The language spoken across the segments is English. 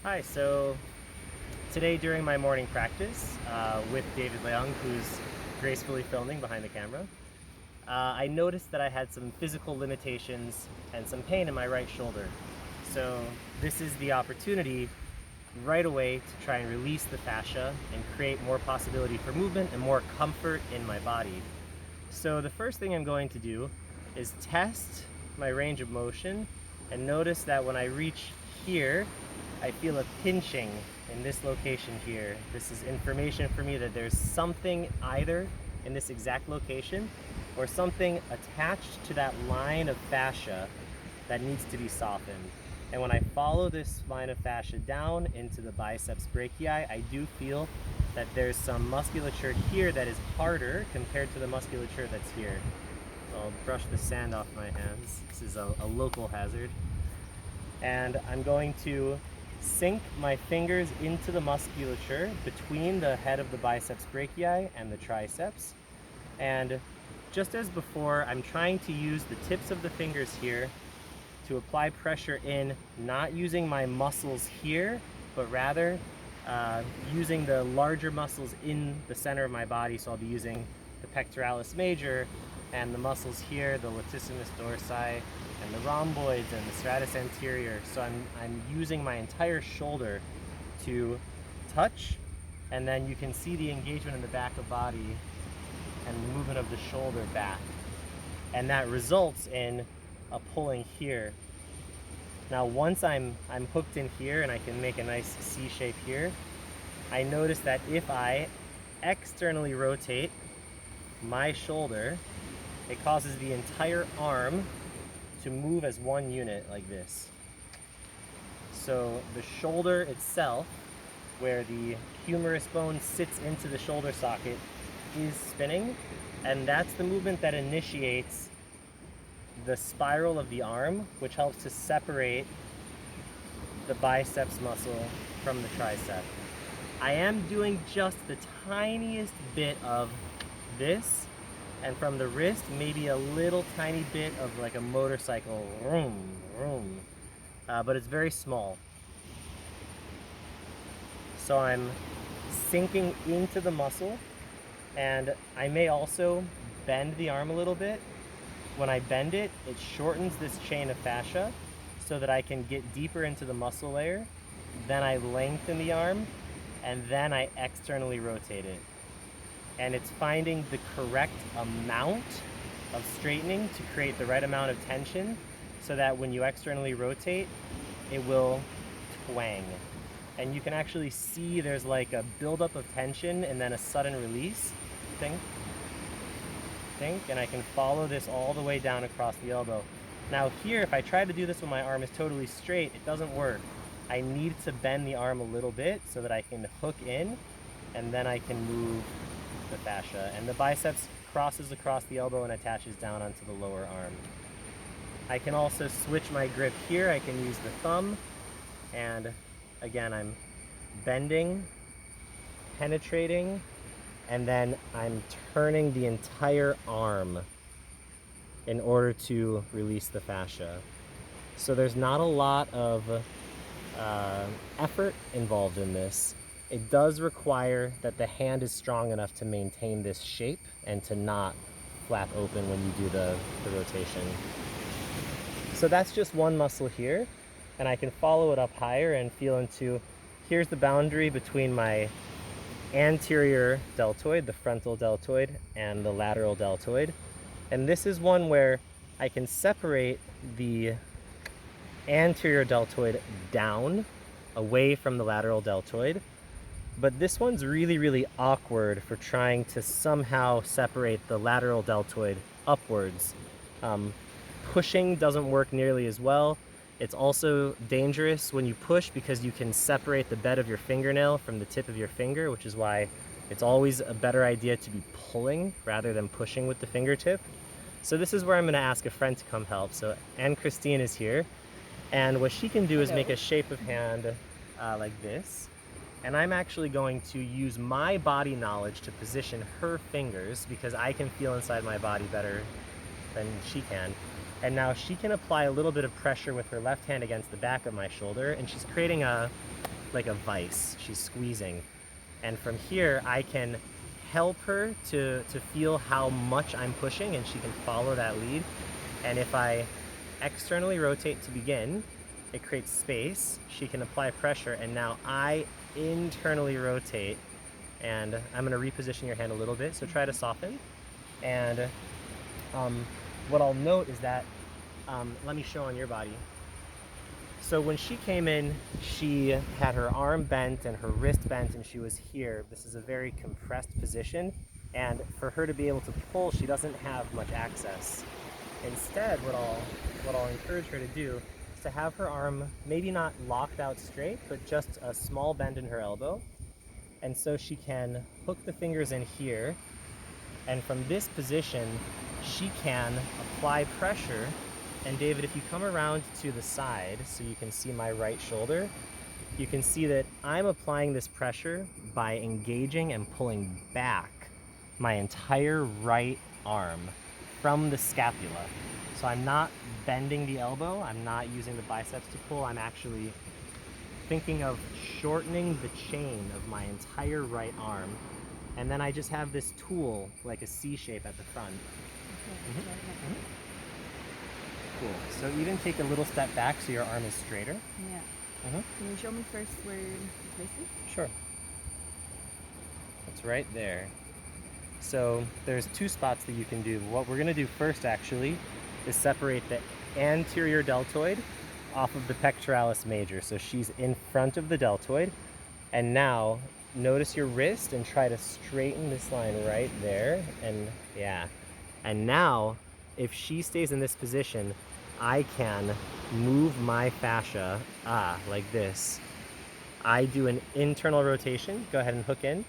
Hi, so today during my morning practice with David Leung, who's gracefully filming behind the camera, I noticed that I had some physical limitations and some pain in my right shoulder. So this is the opportunity right away to try and release the fascia and create more possibility for movement and more comfort in my body. So the first thing I'm going to do is test my range of motion and notice that when I reach here, I feel a pinching in this location here. This is information for me that there's something either in this exact location or something attached to that line of fascia that needs to be softened. And when I follow this line of fascia down into the biceps brachii, I do feel that there's some musculature here that is harder compared to the musculature that's here. So I'll brush the sand off my hands. This is a local hazard. And I'm going to sink my fingers into the musculature between the head of the biceps brachii and the triceps. And just as before, I'm trying to use the tips of the fingers here to apply pressure in, not using my muscles here, but rather using the larger muscles in the center of my body. So I'll be using the pectoralis major and the muscles here, the latissimus dorsi and the rhomboids and the stratus anterior. So I'm using my entire shoulder to touch, and then you can see the engagement in the back of body and the movement of the shoulder back. And that results in a pulling here. Now once I'm hooked in here and I can make a nice C shape here, I notice that if I externally rotate my shoulder, it causes the entire arm to move as one unit like this. So the shoulder itself, where the humerus bone sits into the shoulder socket, is spinning, and that's the movement that initiates the spiral of the arm, which helps to separate the biceps muscle from the tricep. I am doing just the tiniest bit of this, and from the wrist, maybe a little tiny bit of like a motorcycle, vroom, vroom, but it's very small. So I'm sinking into the muscle, and I may also bend the arm a little bit. When I bend it, it shortens this chain of fascia so that I can get deeper into the muscle layer. Then I lengthen the arm, and then I externally rotate it. And it's finding the correct amount of straightening to create the right amount of tension so that when you externally rotate, it will twang. And you can actually see there's like a buildup of tension and then a sudden release. Think, and I can follow this all the way down across the elbow. Now here, if I try to do this when my arm is totally straight, it doesn't work. I need to bend the arm a little bit so that I can hook in, and then I can move the fascia. And the biceps crosses across the elbow and attaches down onto the lower arm. I can also switch my grip here. I can use the thumb, and again, I'm bending, penetrating, and then I'm turning the entire arm in order to release the fascia. So there's not a lot of effort involved in this. It does require that the hand is strong enough to maintain this shape and to not flap open when you do the rotation. So that's just one muscle here, and I can follow it up higher and feel into, here's the boundary between my anterior deltoid, the frontal deltoid, and the lateral deltoid. And this is one where I can separate the anterior deltoid down away from the lateral deltoid. But this one's really, really awkward for trying to somehow separate the lateral deltoid upwards. Pushing doesn't work nearly as well. It's also dangerous when you push because you can separate the bed of your fingernail from the tip of your finger, which is why it's always a better idea to be pulling rather than pushing with the fingertip. So this is where I'm going to ask a friend to come help. So Anne Christine is here, and what she can do is make a shape of hand like this. And I'm actually going to use my body knowledge to position her fingers because I can feel inside my body better than she can. And now she can apply a little bit of pressure with her left hand against the back of my shoulder, and she's creating a like a vice. She's squeezing. And from here, I can help her to feel how much I'm pushing, and she can follow that lead. And if I externally rotate to begin, it creates space. She can apply pressure, and now I internally rotate. And I'm gonna reposition your hand a little bit, so try to soften. And what I'll note is that, let me show on your body. So when she came in, she had her arm bent and her wrist bent, and she was here. This is a very compressed position, and for her to be able to pull, she doesn't have much access. Instead, what I'll encourage her to do is to have her arm maybe not locked out straight, but just a small bend in her elbow. And so she can hook the fingers in here, and from this position, she can apply pressure. And David, if you come around to the side so you can see my right shoulder, you can see that I'm applying this pressure by engaging and pulling back my entire right arm from the scapula. So I'm not bending the elbow, I'm not using the biceps to pull, I'm actually thinking of shortening the chain of my entire right arm. And then I just have this tool, like a C shape at the front. Okay. Cool. So even take a little step back so your arm is straighter. Yeah. Can you show me first where the place is? Sure. It's right there. So there's two spots that you can do. What we're going to do first actually is separate the anterior deltoid off of the pectoralis major. So she's in front of the deltoid. And now notice your wrist and try to straighten this line right there. And yeah. And now if she stays in this position, I can move my fascia, like this. I do an internal rotation, go ahead and hook in.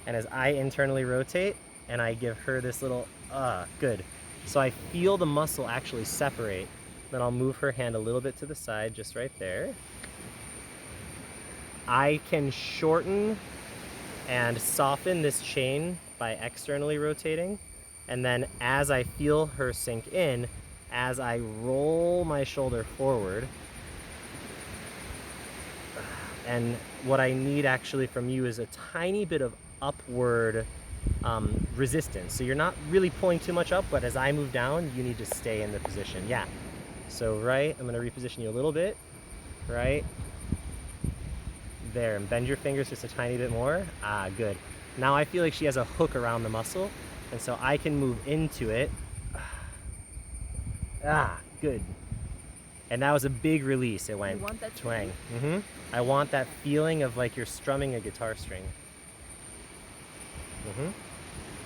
And as I internally rotate, and I give her this little, good. So I feel the muscle actually separate. Then I'll move her hand a little bit to the side, just right there. I can shorten and soften this chain by externally rotating. And then as I feel her sink in, as I roll my shoulder forward, and what I need actually from you is a tiny bit of upward resistance. So you're not really pulling too much up, but as I move down, you need to stay in the position. Yeah. So right, I'm gonna reposition you a little bit, right? There, and bend your fingers just a tiny bit more. Good. Now I feel like she has a hook around the muscle, and so I can move into it. Good. And that was a big release. It went twang. I want that feeling of like you're strumming a guitar string.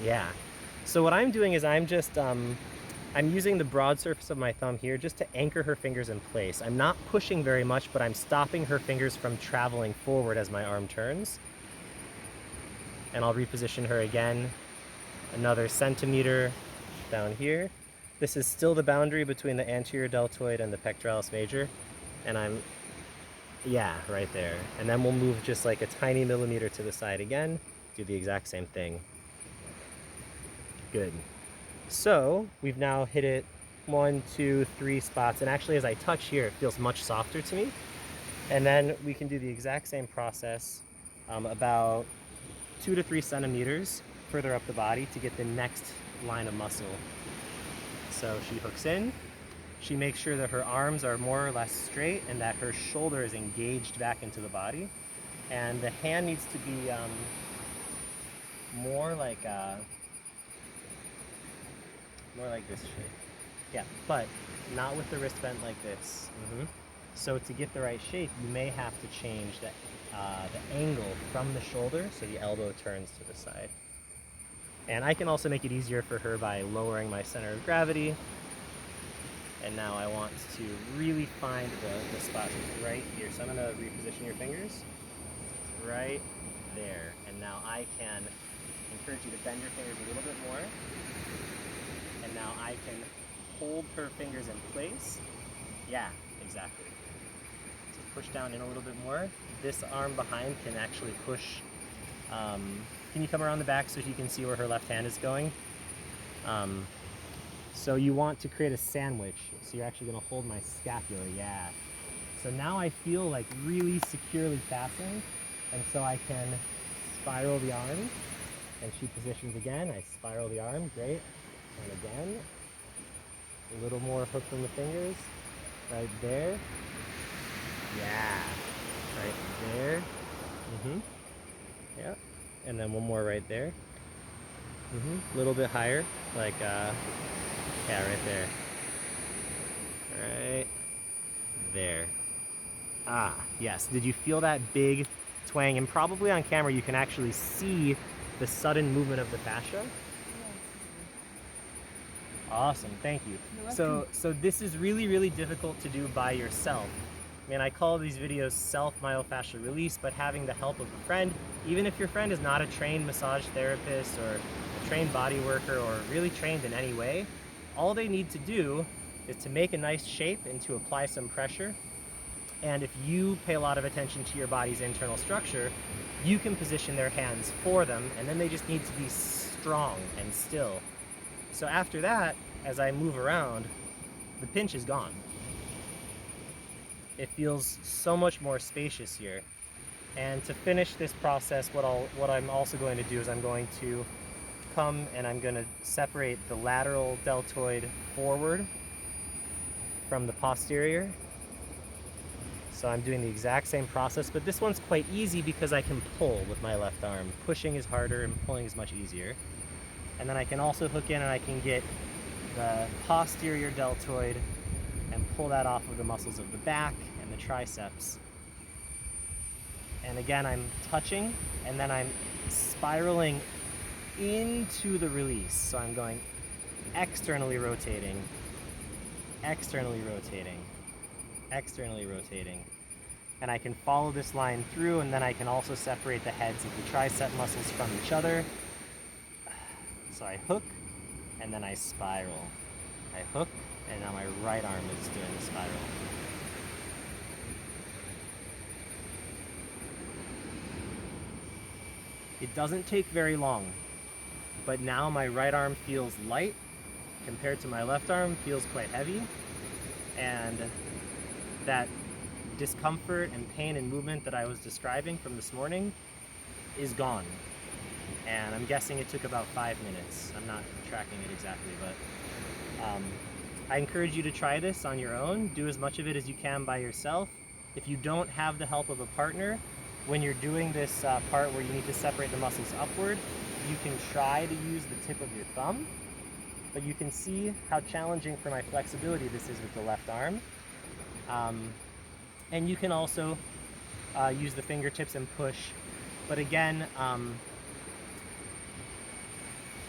Yeah. So what I'm doing is I'm just, I'm using the broad surface of my thumb here just to anchor her fingers in place. I'm not pushing very much, but I'm stopping her fingers from traveling forward as my arm turns. And I'll reposition her again, another centimeter down here. This is still the boundary between the anterior deltoid and the pectoralis major. And I'm, yeah, right there. And then we'll move just like a tiny millimeter to the side again, do the exact same thing. Good. So we've now hit it 1, 2, 3 spots. And actually as I touch here, it feels much softer to me. And then we can do the exact same process about 2 to 3 centimeters further up the body to get the next line of muscle. So she hooks in, she makes sure that her arms are more or less straight and that her shoulder is engaged back into the body. And the hand needs to be more like this shape. Yeah, but not with the wrist bent like this. So to get the right shape, you may have to change the angle from the shoulder so the elbow turns to the side. And I can also make it easier for her by lowering my center of gravity. And now I want to really find the spot right here. So I'm going to reposition your fingers right there. And now I can encourage you to bend your fingers a little bit more. And now I can hold her fingers in place. Yeah, exactly. So push down in a little bit more. This arm behind can actually push. Can you come around the back so you can see where her left hand is going? So you want to create a sandwich. So you're actually going to hold my scapula, yeah. So now I feel like really securely fastened, and so I can spiral the arm, and she positions again. I spiral the arm, great. And again, a little more hook from the fingers, right there. Yeah, right there. Yeah, and then one more right there. A little bit higher, like, yeah, right there. Right there. Ah, yes. Did you feel that big twang? And probably on camera you can actually see the sudden movement of the fascia. Awesome, thank you. You're So this is really, really difficult to do by yourself. I mean, I call these videos self-myofascial release, but having the help of a friend, even if your friend is not a trained massage therapist or a trained body worker or really trained in any way, all they need to do is to make a nice shape and to apply some pressure. And if you pay a lot of attention to your body's internal structure, you can position their hands for them, and then they just need to be strong and still. So after that, as I move around, the pinch is gone. It feels so much more spacious here. And to finish this process, what I'm also going to do is I'm going to come and I'm going to separate the lateral deltoid forward from the posterior. So I'm doing the exact same process, but this one's quite easy because I can pull with my left arm. Pushing is harder and pulling is much easier. And then I can also hook in and I can get the posterior deltoid and pull that off of the muscles of the back and the triceps. And again, I'm touching and then I'm spiraling into the release. So I'm going externally rotating, externally rotating, externally rotating. And I can follow this line through, and then I can also separate the heads of the tricep muscles from each other. So I hook, and then I spiral. I hook, and now my right arm is doing the spiral. It doesn't take very long, but now my right arm feels light compared to my left arm, feels quite heavy, and that discomfort and pain and movement that I was describing from this morning is gone. And I'm guessing it took about 5 minutes. I'm not tracking it exactly, but I encourage you to try this on your own. Do as much of it as you can by yourself. If you don't have the help of a partner, when you're doing this part where you need to separate the muscles upward, you can try to use the tip of your thumb, but you can see how challenging for my flexibility this is with the left arm. And you can also use the fingertips and push. But again,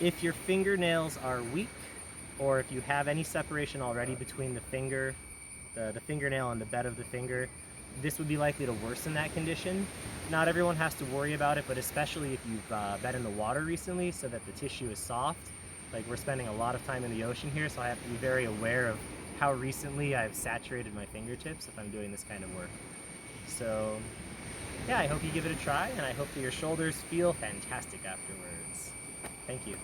if your fingernails are weak, or if you have any separation already between the finger, the fingernail and the bed of the finger, this would be likely to worsen that condition. Not everyone has to worry about it, but especially if you've been in the water recently so that the tissue is soft. Like, we're spending a lot of time in the ocean here, so I have to be very aware of how recently I've saturated my fingertips if I'm doing this kind of work. So yeah, I hope you give it a try, and I hope that your shoulders feel fantastic afterwards. Thank you.